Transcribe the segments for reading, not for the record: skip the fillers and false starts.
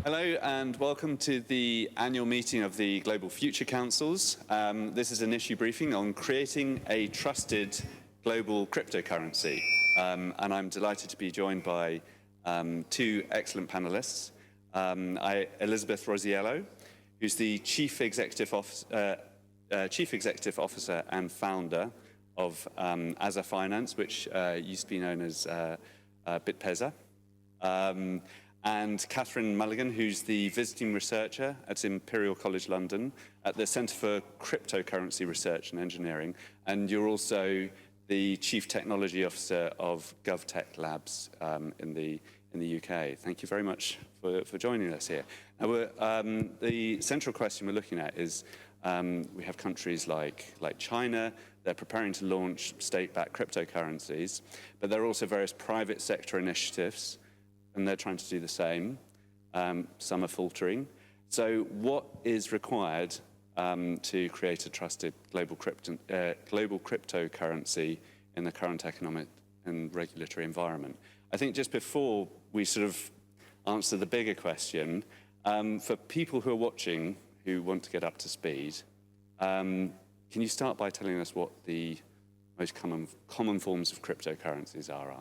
Hello and welcome to the annual meeting of the Global Future Councils. This is an issue briefing on creating a trusted global cryptocurrency. And I'm delighted to be joined by two excellent panelists. Elizabeth Rosiello, who's the Chief Executive Officer and founder of Aza Finance, which used to be known as BitPesa. And Catherine Mulligan, who's the visiting researcher at Imperial College London at the Centre for Cryptocurrency Research and Engineering. And you're also the Chief Technology Officer of GovTech Labs in the UK. Thank you very much for joining us here. Now, the central question we're looking at is we have countries like China. They're preparing to launch state-backed cryptocurrencies, but there are also various private sector initiatives, and they're trying to do the same. Some are faltering. So what is required to create a trusted global cryptocurrency in the current economic and regulatory environment? I think just before we sort of answer the bigger question, for people who are watching who want to get up to speed, can you start by telling us what the most common forms of cryptocurrencies are?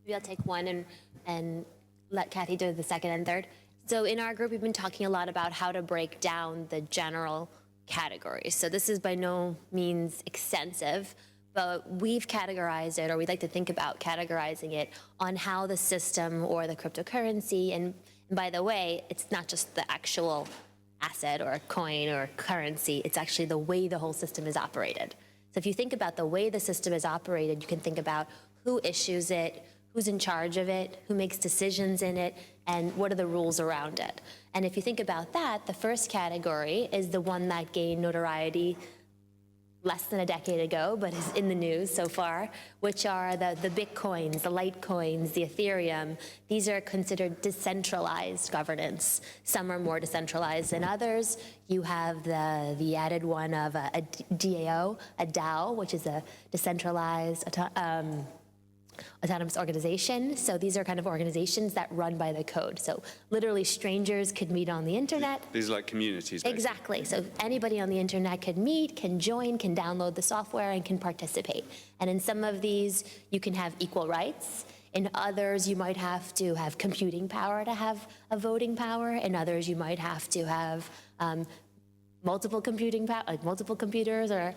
Maybe I'll take one and let Kathy do the second and third. So in our group, we've been talking a lot about how to break down the general categories. So this is by no means extensive, but we've categorized it, or we'd like to think about categorizing it on how the system or the cryptocurrency, and by the way, it's not just the actual asset or a coin or currency, it's actually the way the whole system is operated. So if you think about the way the system is operated, you can think about who issues it, who's in charge of it, who makes decisions in it, and what are the rules around it. And if you think about that, the first category is the one that gained notoriety less than a decade ago, but is in the news so far, which are the Bitcoins, the Litecoins, the Ethereum. These are considered decentralized governance. Some are more decentralized than others. You have the added one of a DAO, which is a decentralized autonomous organization. So these are kind of organizations that run by the code. So literally strangers could meet on the internet. These are like communities, basically. Exactly. So anybody on the internet could meet, can join, can download the software, and can participate. And in some of these, you can have equal rights. In others, you might have to have computing power to have a voting power. In others, you might have to have multiple computers, or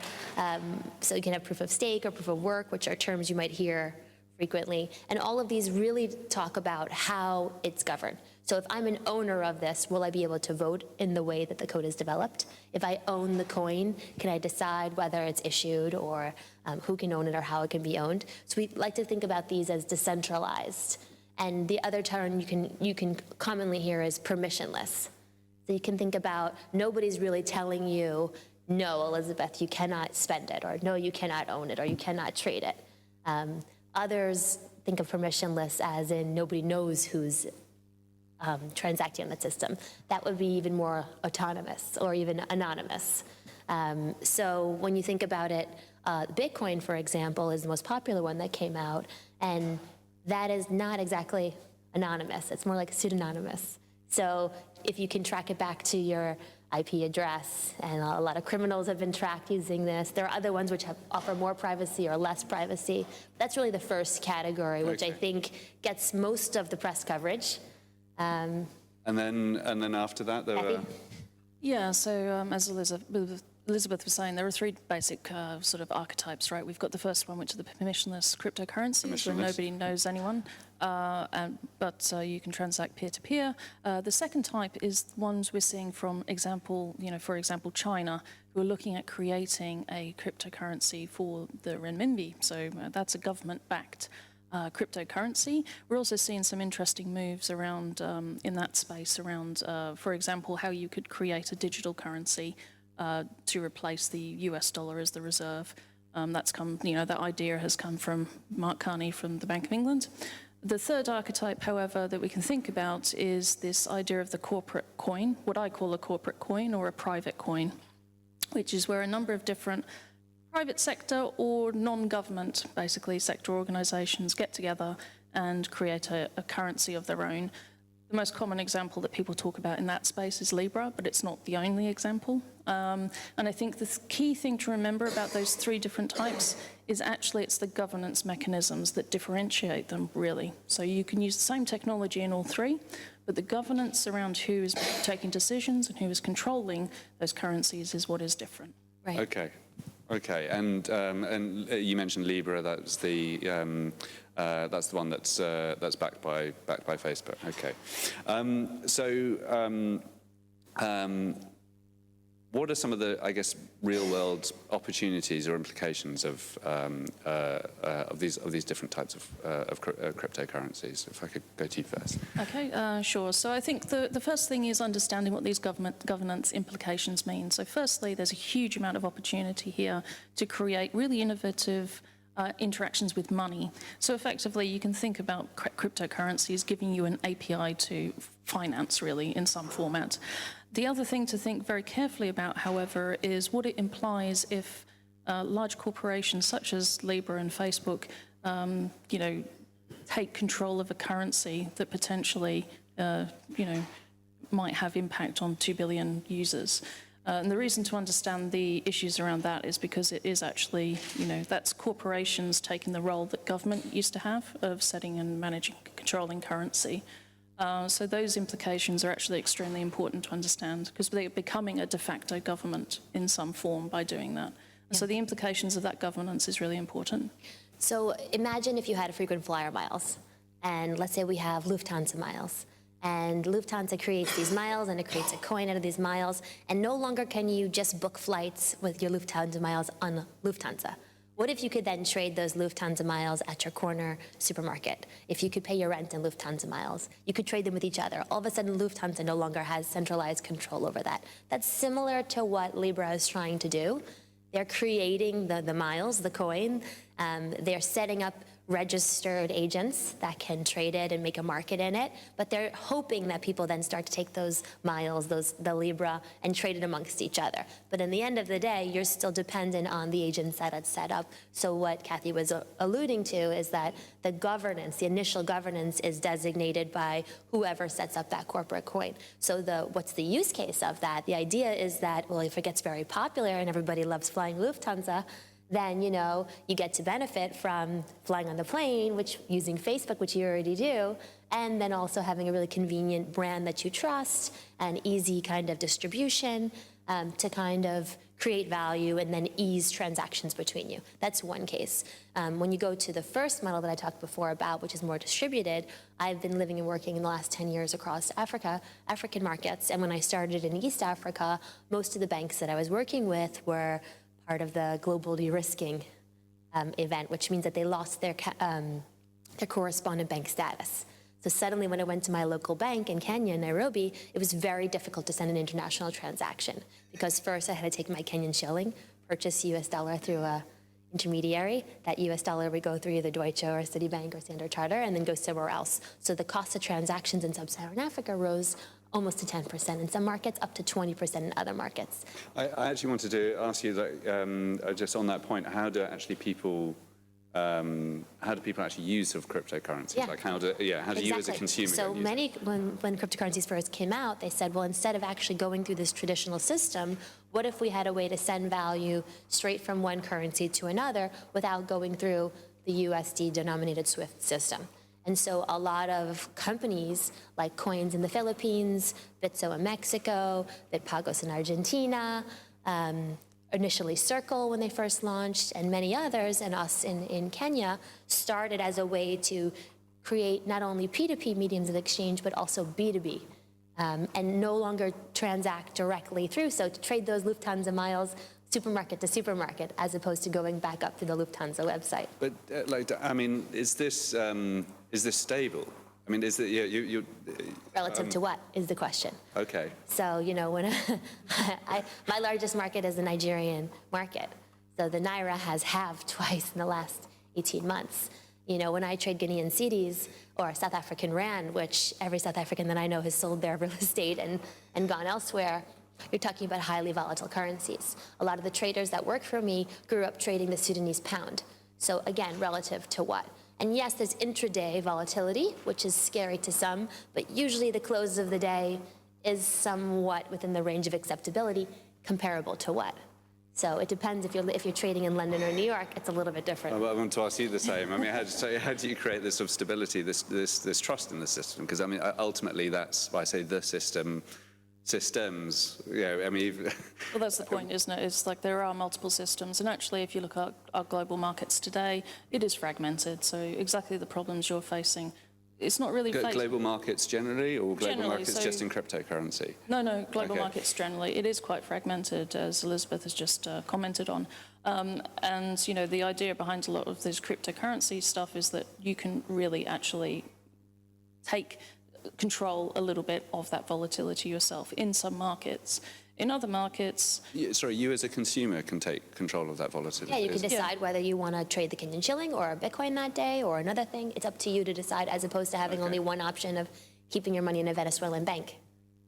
so you can have proof of stake or proof of work, which are terms you might hear frequently. And all of these really talk about how it's governed. So if I'm an owner of this, will I be able to vote in the way that the code is developed? If I own the coin, can I decide whether it's issued, or who can own it, or how it can be owned? So we like to think about these as decentralized. And the other term you can commonly hear is permissionless. So you can think about nobody's really telling you, no, Elizabeth, you cannot spend it, or no, you cannot own it, or you cannot trade it. Others think of permissionless as in nobody knows who's transacting on the system. That would be even more autonomous or even anonymous. So when you think about it, Bitcoin, for example, is the most popular one that came out, and that is not exactly anonymous. It's more like pseudonymous. So if you can track it back to your IP address, and a lot of criminals have been tracked using this. There are other ones which offer more privacy or less privacy. That's really the first category, which I think gets most of the press coverage. And then after that, there were... Yeah, so as Elizabeth was saying, there are three basic sort of archetypes, right? We've got the first one, which are the permissionless cryptocurrencies, where nobody knows anyone, but you can transact peer-to-peer. The second type is ones we're seeing from for example, China, who are looking at creating a cryptocurrency for the renminbi. So that's a government-backed cryptocurrency. We're also seeing some interesting moves around in that space around, for example, how you could create a digital currency to replace the US dollar as the reserve. That's come, that idea has come from Mark Carney from the Bank of England. The third archetype, however, that we can think about is this idea of the corporate coin, what I call a corporate coin or a private coin, which is where a number of different private sector or non-government, basically, sector organizations get together and create a currency of their own. The most common example that people talk about in that space is Libra, but it's not the only example. And I think the key thing to remember about those three different types is actually it's the governance mechanisms that differentiate them, really. So you can use the same technology in all three, but the governance around who is taking decisions and who is controlling those currencies is what is different. Right. Okay. Okay. And you mentioned Libra. That's the one that's backed by Facebook. Okay. What are some of the, I guess, real-world opportunities or implications of these different types of cryptocurrencies? If I could go to you first. Okay, sure. So I think the first thing is understanding what these governance implications mean. So firstly, there's a huge amount of opportunity here to create really innovative interactions with money. So effectively, you can think about cryptocurrencies giving you an API to finance, really, in some format. The other thing to think very carefully about, however, is what it implies if large corporations such as Libra and Facebook, take control of a currency that potentially, might have impact on 2 billion users. And the reason to understand the issues around that is because it is actually, that's corporations taking the role that government used to have of setting and managing, controlling currency. So those implications are actually extremely important to understand because they're becoming a de facto government in some form by doing that. Yeah. So the implications of that governance is really important. So imagine if you had frequent flyer miles, and let's say we have Lufthansa miles. And Lufthansa creates these miles, and it creates a coin out of these miles, and no longer can you just book flights with your Lufthansa miles on Lufthansa. What if you could then trade those Lufthansa miles at your corner supermarket? If you could pay your rent in Lufthansa miles, you could trade them with each other. All of a sudden, Lufthansa no longer has centralized control over that. That's similar to what Libra is trying to do. They're creating the miles, the coin. They're setting up registered agents that can trade it and make a market in it, but they're hoping that people then start to take those miles, the Libra, and trade it amongst each other. But in the end of the day, you're still dependent on the agents that it's set up. So what Kathy was alluding to is that the governance, the initial governance, is designated by whoever sets up that corporate coin. So what's the use case of that? The idea is that, well, if it gets very popular and everybody loves flying Lufthansa, then, you get to benefit from flying on the plane, using Facebook, which you already do, and then also having a really convenient brand that you trust and easy kind of distribution to kind of create value and then ease transactions between you. That's one case. When you go to the first model that I talked before about, which is more distributed, I've been living and working in the last 10 years across African markets, and when I started in East Africa, most of the banks that I was working with were part of the global de-risking event, which means that they lost their correspondent bank status. So suddenly when I went to my local bank in Kenya, Nairobi, it was very difficult to send an international transaction because first I had to take my Kenyan shilling, purchase US dollar through a intermediary. That US dollar would go through either Deutsche or Citibank or Standard Chartered and then go somewhere else. So the cost of transactions in Sub-Saharan Africa rose almost to 10% in some markets, up to 20% in other markets. I actually wanted to ask you that, just on that point, how do people actually use sort of cryptocurrencies? Yeah. Like how do you as a consumer? So when cryptocurrencies first came out, they said, well, instead of actually going through this traditional system, what if we had a way to send value straight from one currency to another without going through the USD denominated SWIFT system? And so a lot of companies like Coins in the Philippines, Bitso in Mexico, Bitpagos in Argentina, initially Circle when they first launched, and many others, and us in Kenya, started as a way to create not only P2P mediums of exchange, but also B2B, and no longer transact directly through. So to trade those Lufthansa miles supermarket to supermarket, as opposed to going back up to the Lufthansa website. But is this stable? I mean, is it Relative to what is the question? Okay. So when my largest market is the Nigerian market. So the Naira has halved twice in the last 18 months. When I trade Guinean cedis or South African rand, which every South African that I know has sold their real estate and gone elsewhere, you're talking about highly volatile currencies. A lot of the traders that work for me grew up trading the Sudanese pound. So again, relative to what? And yes, there's intraday volatility, which is scary to some, but usually the close of the day is somewhat within the range of acceptability, comparable to what? So it depends if you're trading in London or New York, it's a little bit different. I want to ask you the same. I mean, how do you create this sort of stability, this trust in the system? Because I mean, ultimately, that's why I say the systems. You know, I mean. Well, that's the point, isn't it? It's like there are multiple systems, and actually, if you look at our global markets today, it is fragmented. So exactly the problems you're facing. It's not really Global markets generally, or global Generally, markets so just in cryptocurrency? No, global Okay. markets generally. It is quite fragmented, as Elizabeth has just commented on. And, you know, the idea behind a lot of this cryptocurrency stuff is that you can really actually take control a little bit of that volatility yourself in some markets. In other markets, Sorry, you as a consumer can take control of that volatility. Yeah, you can decide whether you want to trade the Kenyan shilling or a Bitcoin that day or another thing. It's up to you to decide, as opposed to having only one option of keeping your money in a Venezuelan bank.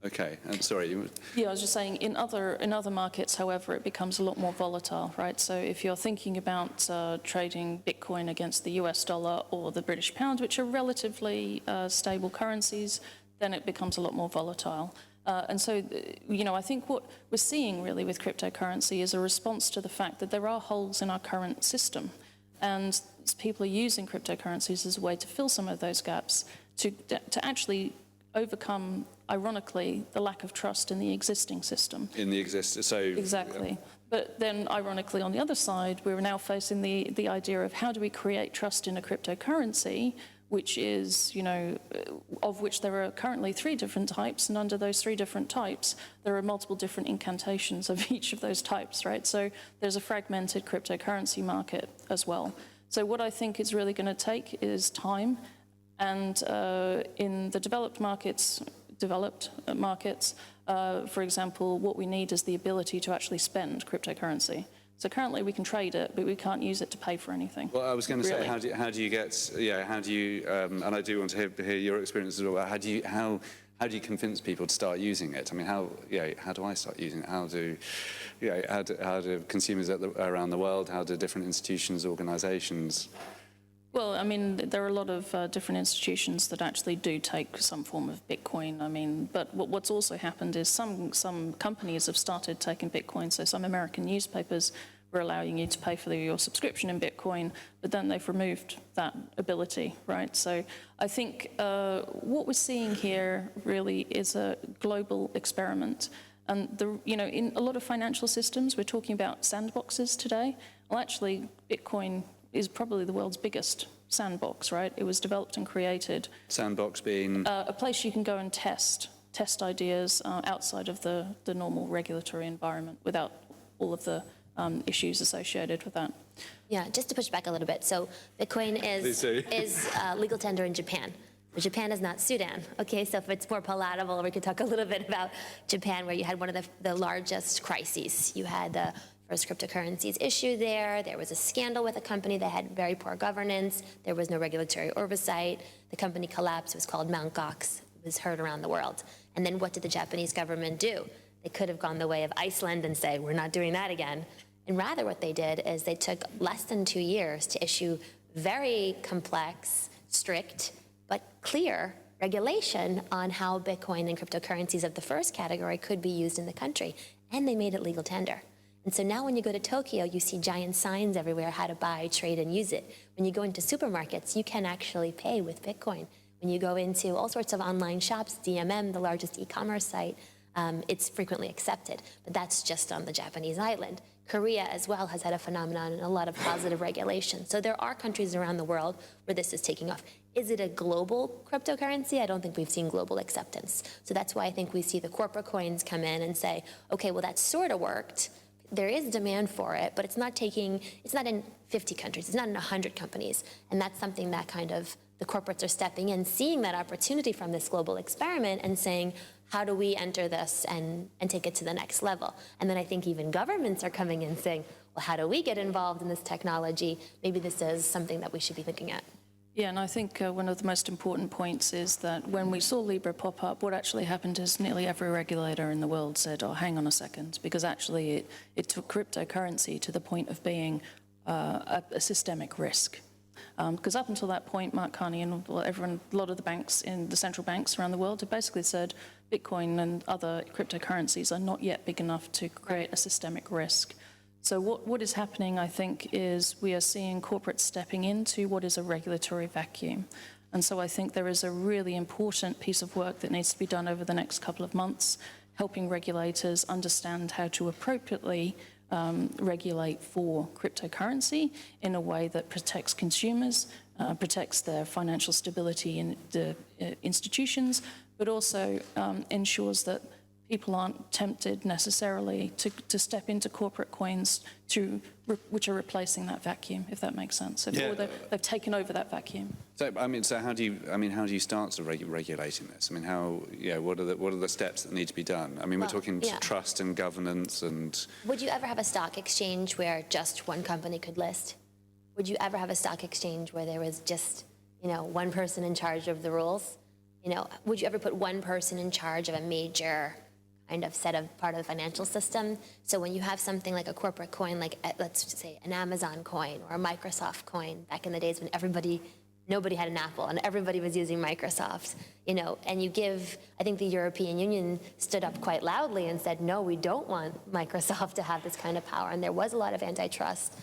Okay, and sorry. yeah, I was just saying, in other markets, however, it becomes a lot more volatile, right? So if you're thinking about trading Bitcoin against the US dollar or the British pound, which are relatively stable currencies, then it becomes a lot more volatile. And so, you know, I think what we're seeing really with cryptocurrency is a response to the fact that there are holes in our current system. And people are using cryptocurrencies as a way to fill some of those gaps, to actually overcome, ironically, the lack of trust in the existing system. So Exactly. But then, ironically, on the other side, we're now facing the idea of how do we create trust in a cryptocurrency, which is, you know, of which there are currently 3 different types, and under those 3 different types, there are multiple different incantations of each of those types, right? So there's a fragmented cryptocurrency market as well. So what I think it's really going to take is time, and in the developed markets, for example, what we need is the ability to actually spend cryptocurrency. So currently we can trade it, but we can't use it to pay for anything. Well, I was going to say, Really. how do you get, and I do want to hear your experience as well. How do you convince people to start using it? I mean, how do I start using it? How do consumers around the world? How do different institutions, organisations? Well, I mean, there are a lot of different institutions that actually do take some form of Bitcoin. I mean, but what's also happened is some companies have started taking Bitcoin. So some American newspapers were allowing you to pay for your subscription in Bitcoin, but then they've removed that ability, right? So I think what we're seeing here really is a global experiment. And in a lot of financial systems, we're talking about sandboxes today. Well, actually, Bitcoin is probably the world's biggest sandbox, right? It was developed and created. Sandbox being? A place you can go and test ideas outside of the normal regulatory environment without all of the issues associated with that. Yeah, just to push back a little bit. So Bitcoin is legal tender in Japan. But Japan is not Sudan. Okay, so if it's more palatable, we could talk a little bit about Japan, where you had one of the largest crises. You had the first cryptocurrencies issue there. There was a scandal with a company that had very poor governance. There was no regulatory oversight. The company collapsed. It was called Mt. Gox. It was heard around the world. And then what did the Japanese government do? They could have gone the way of Iceland and say, we're not doing that again. And rather what they did is they took less than 2 years to issue very complex, strict, but clear regulation on how Bitcoin and cryptocurrencies of the first category could be used in the country. And they made it legal tender. And so now when you go to Tokyo, you see giant signs everywhere how to buy, trade, and use it. When you go into supermarkets, you can actually pay with Bitcoin. When you go into all sorts of online shops, DMM, the largest e-commerce site, it's frequently accepted. But that's just on the Japanese island. Korea as well has had a phenomenon and a lot of positive regulation. So there are countries around the world where this is taking off. Is it a global cryptocurrency? I don't think we've seen global acceptance. So that's why I think we see the corporate coins come in and say, okay, well, that sort of worked. There is demand for it, but it's not in 50 countries, it's not in 100 companies. And that's something that kind of the corporates are stepping in, seeing that opportunity from this global experiment and saying, how do we enter this and take it to the next level? And then I think even governments are coming in saying, well, how do we get involved in this technology? Maybe this is something that we should be looking at. Yeah, and I think one of the most important points is that when we saw Libra pop up, what actually happened is nearly every regulator in the world said, oh, hang on a second, because actually it took cryptocurrency to the point of being a systemic risk. Because up until that point, Mark Carney and everyone, a lot of the banks in the central banks around the world have basically said Bitcoin and other cryptocurrencies are not yet big enough to create a systemic risk. So what is happening, I think, is we are seeing corporates stepping into what is a regulatory vacuum. And so I think there is a really important piece of work that needs to be done over the next couple of months, helping regulators understand how to appropriately regulate for cryptocurrency in a way that protects consumers, protects their financial stability in the institutions, but also ensures that people aren't tempted necessarily to step into corporate coins which are replacing that vacuum, if that makes sense. So they've taken over that vacuum. So how do you start sort of regulating this? I mean, what are the steps that need to be done? I mean, we're talking trust and governance and. Would you ever have a stock exchange where just one company could list? Would you ever have a stock exchange where there was just, one person in charge of the rules? Would you ever put one person in charge of a major kind of part of the financial system? So when you have something like a corporate coin, like let's say an Amazon coin or a Microsoft coin, back in the days when nobody had an Apple and everybody was using Microsoft, and you give, I think the European Union stood up quite loudly and said, no, we don't want Microsoft to have this kind of power. And there was a lot of antitrust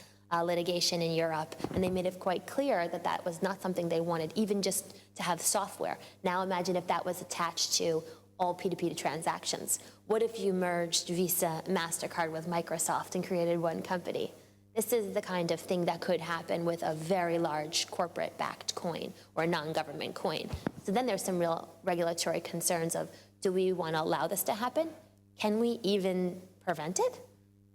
litigation in Europe, and they made it quite clear that that was not something they wanted, even just to have software. Now imagine if that was attached to all P2P transactions. What if you merged Visa, MasterCard with Microsoft and created one company? This is the kind of thing that could happen with a very large corporate-backed coin or a non-government coin. So then there's some real regulatory concerns of, do we want to allow this to happen? Can we even prevent it?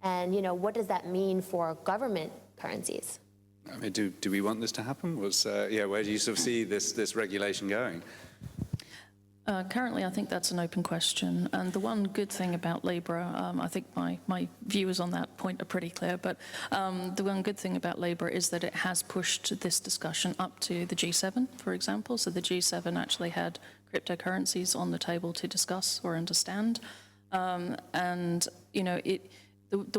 And what does that mean for government currencies? I mean, do we want this to happen? Where do you sort of see this regulation going? Currently, I think that's an open question. And the one good thing about Libra, I think my views on that point are pretty clear, but the one good thing about Libra is that it has pushed this discussion up to the G7, for example. So the G7 actually had cryptocurrencies on the table to discuss or understand. The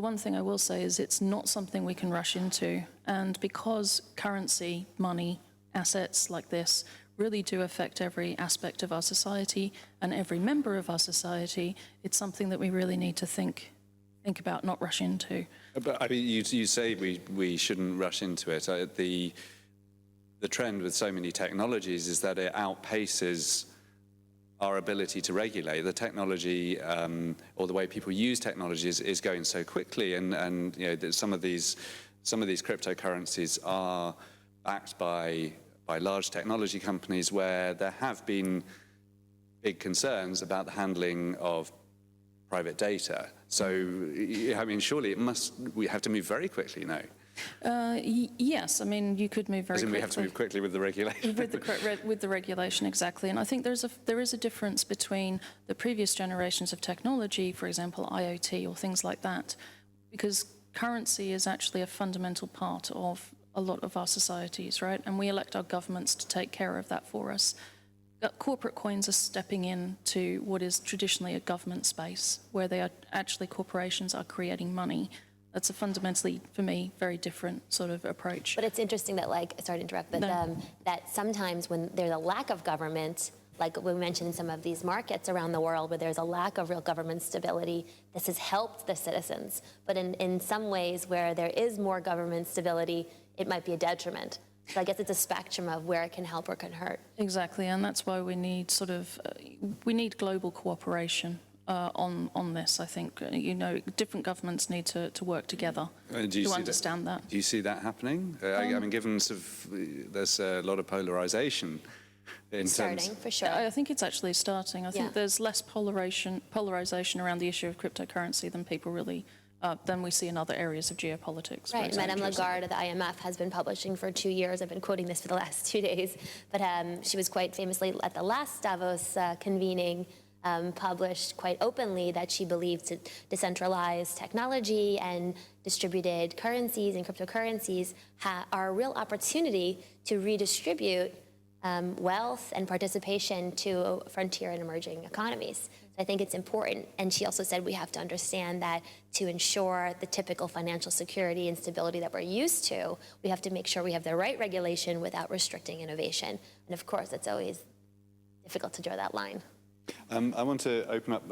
one thing I will say is it's not something we can rush into. And because currency, money, assets like this really do affect every aspect of our society and every member of our society, it's something that we really need to think about, not rush into. But I mean, you say we shouldn't rush into it. The trend with so many technologies is that it outpaces our ability to regulate. The technology or the way people use technology is going so quickly, and some of these cryptocurrencies are backed by large technology companies where there have been big concerns about the handling of private data. So, I mean, surely we have to move very quickly now. Yes, I mean, you could move very quickly. We have to move quickly with the regulation. With the regulation, exactly. And I think there is a difference between the previous generations of technology, for example, IoT or things like that, because currency is actually a fundamental part of a lot of our societies, right? And we elect our governments to take care of that for us. Corporate coins are stepping into what is traditionally a government space, where corporations are creating money. That's a fundamentally, for me, very different sort of approach. But it's interesting that, sorry to interrupt, but that sometimes when there's a lack of government, like we mentioned in some of these markets around the world where there's a lack of real government stability, this has helped the citizens. But in some ways where there is more government stability, it might be a detriment. So I guess it's a spectrum of where it can help or can hurt. Exactly, and that's why we need we need global cooperation on this. I think different governments need to work together to understand that. Do you see that happening? I mean, given there's a lot of polarization. For sure. I think it's actually starting. I think there's less polarization around the issue of cryptocurrency than people really. Than we see in other areas of geopolitics. Right, Madame Lagarde of the IMF has been publishing for 2 years. I've been quoting this for the last 2 days, but she was quite famously at the last Davos convening, published quite openly that she believed that decentralized technology and distributed currencies and cryptocurrencies are a real opportunity to redistribute wealth and participation to frontier and emerging economies. So I think it's important. And she also said we have to understand that to ensure the typical financial security and stability that we're used to, we have to make sure we have the right regulation without restricting innovation. And of course, it's always difficult to draw that line. I want to open up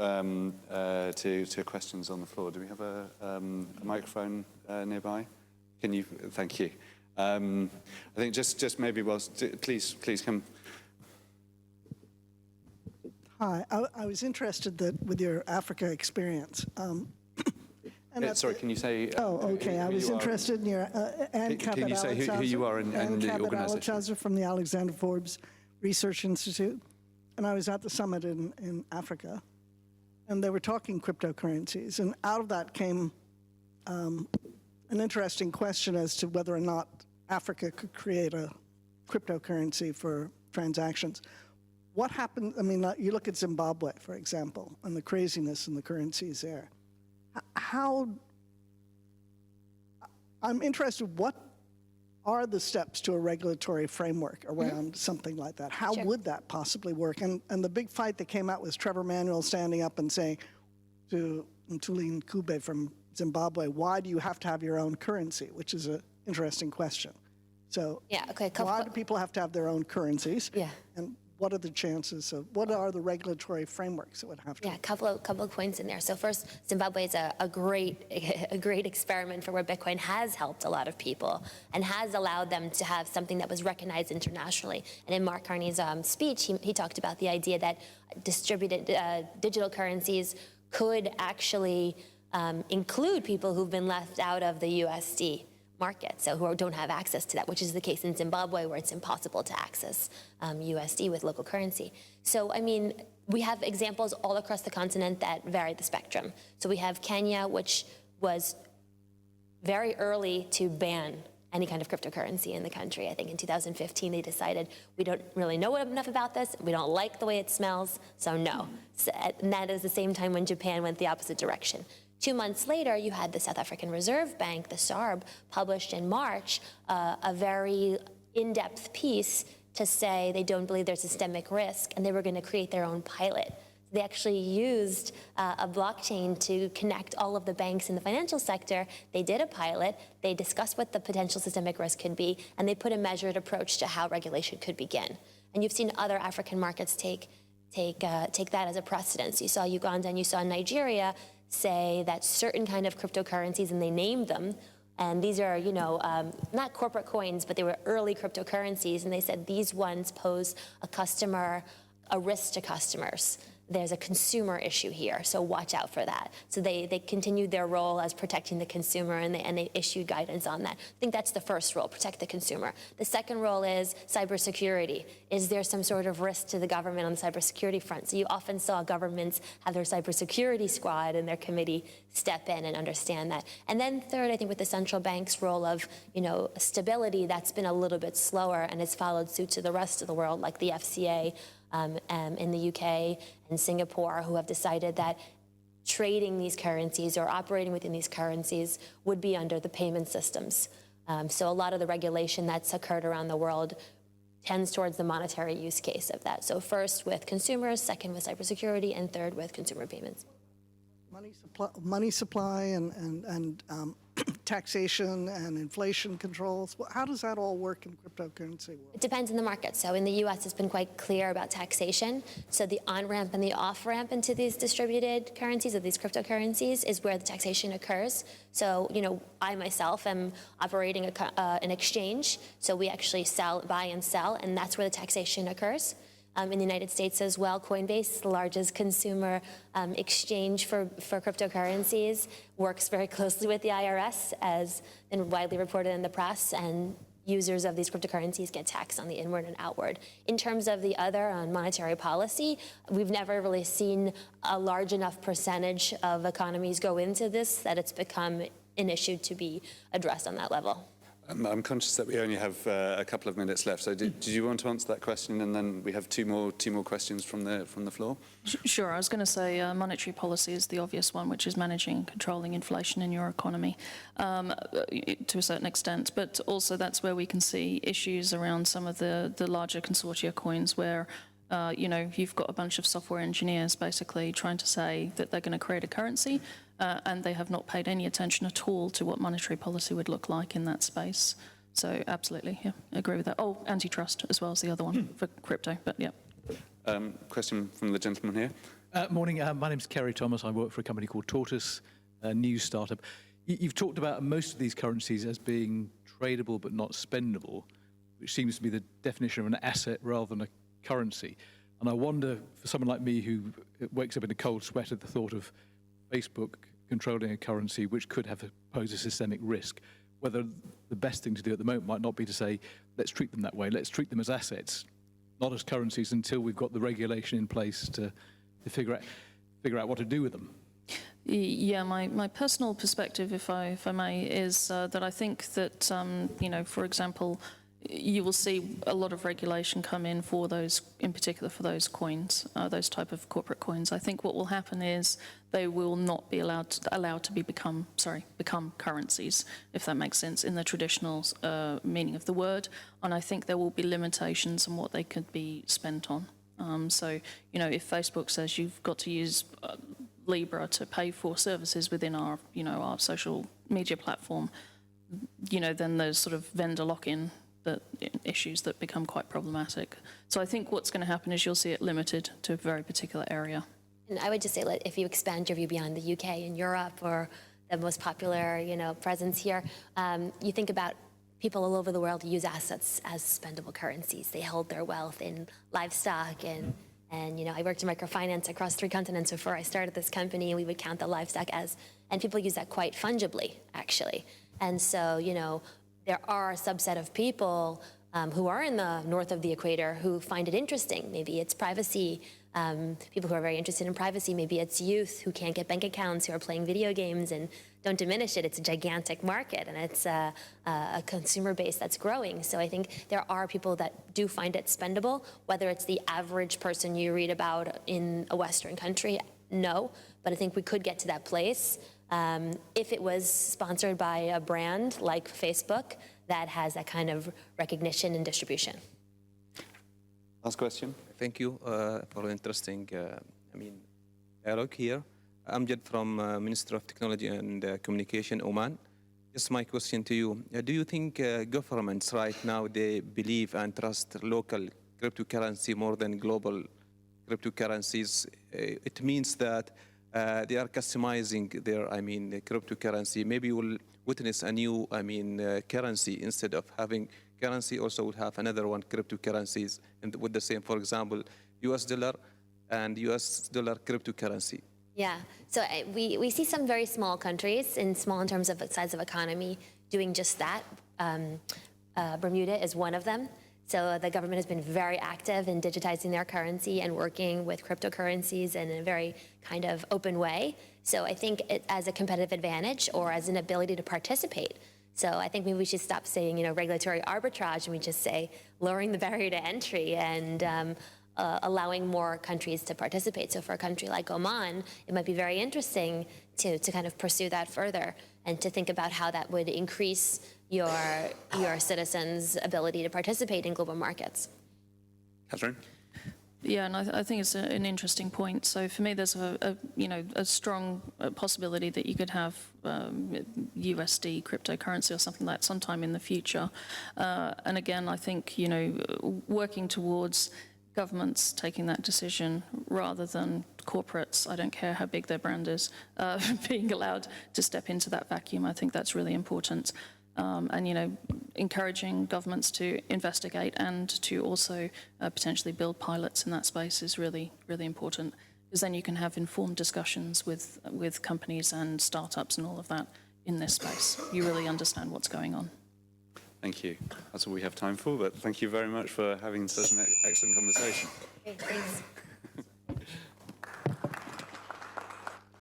to questions on the floor. Do we have a microphone nearby? Can you? Thank you. I think just maybe please come. Hi, I was interested with your Africa experience. Sorry, can you say? Oh, okay. I was interested in your Ann Can you say who you are and the organisation? Alexander from the Alexander Forbes Research Institute, and I was at the summit in Africa, and they were talking cryptocurrencies, and out of that came an interesting question as to whether or not Africa could create a cryptocurrency for transactions. What happened? I mean, you look at Zimbabwe, for example, and the craziness in the currencies there. I'm interested, what are the steps to a regulatory framework around something like that? How would that possibly work? And the big fight that came out was Trevor Manuel standing up and saying to Mthuli Ncube from Zimbabwe, why do you have to have your own currency? Which is an interesting question. So why do people have to have their own currencies? Yeah. And what are the chances of, what are the regulatory frameworks that would have to? Yeah, a couple of points in there. So first, Zimbabwe is a great experiment for where Bitcoin has helped a lot of people and has allowed them to have something that was recognized internationally. And in Mark Carney's speech, he talked about the idea that distributed digital currencies could actually include people who've been left out of the USD market, so who don't have access to that, which is the case in Zimbabwe, where it's impossible to access USD with local currency. So, I mean, we have examples all across the continent that vary the spectrum. So we have Kenya, which was very early to ban any kind of cryptocurrency in the country. I think in 2015 they decided we don't really know enough about this, we don't like the way it smells, so no. So, and that is the same time when Japan went the opposite direction. 2 months later, you had the South African Reserve Bank, the SARB, published in March a very in-depth piece to say they don't believe there's systemic risk, and they were going to create their own pilot. They actually used a blockchain to connect all of the banks in the financial sector. They did a pilot, they discussed what the potential systemic risk could be, and they put a measured approach to how regulation could begin. And you've seen other African markets take that as a precedent. You saw Uganda and you saw Nigeria say that certain kind of cryptocurrencies, and they named them, and these are, not corporate coins, but they were early cryptocurrencies, and they said these ones pose a risk to customers. There's a consumer issue here, so watch out for that. So they continued their role as protecting the consumer, and they issued guidance on that. I think that's the first role, protect the consumer. The second role is cybersecurity. Is there some sort of risk to the government on the cybersecurity front? So you often saw governments have their cybersecurity squad and their committee step in and understand that. And then third, I think with the central bank's role of, stability, that's been a little bit slower and has followed suit to the rest of the world, like the FCA, in the UK and Singapore, who have decided that trading these currencies or operating within these currencies would be under the payment systems. So a lot of the regulation that's occurred around the world tends towards the monetary use case of that. So first with consumers, second with cybersecurity, and third with consumer payments. Money supply and taxation and inflation controls. How does that all work in cryptocurrency world? It depends on the market. So in the U.S., it's been quite clear about taxation. So the on-ramp and the off-ramp into these distributed currencies or these cryptocurrencies is where the taxation occurs. So, I myself am operating an exchange. So we actually buy and sell, and that's where the taxation occurs. In the United States as well, Coinbase, the largest consumer exchange for cryptocurrencies, works very closely with the IRS, as been widely reported in the press, and users of these cryptocurrencies get taxed on the inward and outward. In terms of the other, on monetary policy, we've never really seen a large enough percentage of economies go into this that it's become an issue to be addressed on that level. I'm conscious that we only have a couple of minutes left. So did you want to answer that question? And then we have two more questions from the floor. Sure. I was going to say monetary policy is the obvious one, which is managing and controlling inflation in your economy to a certain extent. But also that's where we can see issues around some of the larger consortia coins where you've got a bunch of software engineers basically trying to say that they're going to create a currency and they have not paid any attention at all to what monetary policy would look like in that space. So absolutely, yeah, I agree with that. Oh, antitrust as well as the other one for crypto, but yeah. Question from the gentleman here. Morning, my name's Kerry Thomas. I work for a company called Tortoise, a new startup. You've talked about most of these currencies as being tradable but not spendable, which seems to be the definition of an asset rather than a currency. And I wonder, for someone like me who wakes up in a cold sweat at the thought of Facebook controlling a currency which could pose a systemic risk, whether the best thing to do at the moment might not be to say, let's treat them that way, let's treat them as assets, not as currencies until we've got the regulation in place to figure out what to do with them. Yeah, my personal perspective, if I may, is that I think that, for example, you will see a lot of regulation come in for those, in particular for those coins, those type of corporate coins. I think what will happen is they will not be allowed to become currencies, if that makes sense, in the traditional meaning of the word. And I think there will be limitations on what they could be spent on. So, if Facebook says you've got to use Libra to pay for services within our social media platform, then there's sort of vendor lock-in issues that become quite problematic. So I think what's going to happen is you'll see it limited to a very particular area. And I would just say, if you expand your view beyond the UK and Europe or the most popular, presence here, you think about people all over the world use assets as spendable currencies. They hold their wealth in livestock and I worked in microfinance across 3 continents before I started this company, and we would count the livestock and people use that quite fungibly, actually. And so, there are a subset of people who are in the north of the equator who find it interesting. Maybe it's privacy, people who are very interested in privacy. Maybe it's youth who can't get bank accounts, who are playing video games, and don't diminish it. It's a gigantic market, and it's a consumer base that's growing. So I think there are people that do find it spendable. Whether it's the average person you read about in a Western country, no. But I think we could get to that place if it was sponsored by a brand like Facebook that has that kind of recognition and distribution. Last question. Thank you for interesting, dialogue here. Amjad from Ministry of Technology and Communication, Oman. Just my question to you. Do you think governments right now, they believe and trust local cryptocurrency more than global cryptocurrencies? It means that they are customizing their, the cryptocurrency. Maybe we'll witness a new, currency instead of having currency. Also, we'll have another one, cryptocurrencies, and with the same, for example, US dollar and US dollar cryptocurrency. Yeah, so we see some very small countries, small in terms of size of economy, doing just that. Bermuda is one of them. So the government has been very active in digitizing their currency and working with cryptocurrencies in a very kind of open way. So I think it as a competitive advantage or as an ability to participate. So I think maybe we should stop saying, regulatory arbitrage, and we just say lowering the barrier to entry and allowing more countries to participate. So for a country like Oman, it might be very interesting to kind of pursue that further and to think about how that would increase your citizens' ability to participate in global markets. Catherine? Yeah, and I think it's an interesting point. So for me, there's a strong possibility that you could have USD cryptocurrency or something like that sometime in the future. And again, I think working towards governments taking that decision rather than corporates, I don't care how big their brand is, being allowed to step into that vacuum. I think that's really important. And, encouraging governments to investigate and to also potentially build pilots in that space is really, really important, because then you can have informed discussions with companies and startups and all of that in this space. You really understand what's going on. Thank you. That's all we have time for, but thank you very much for having such an excellent conversation. Okay, thanks.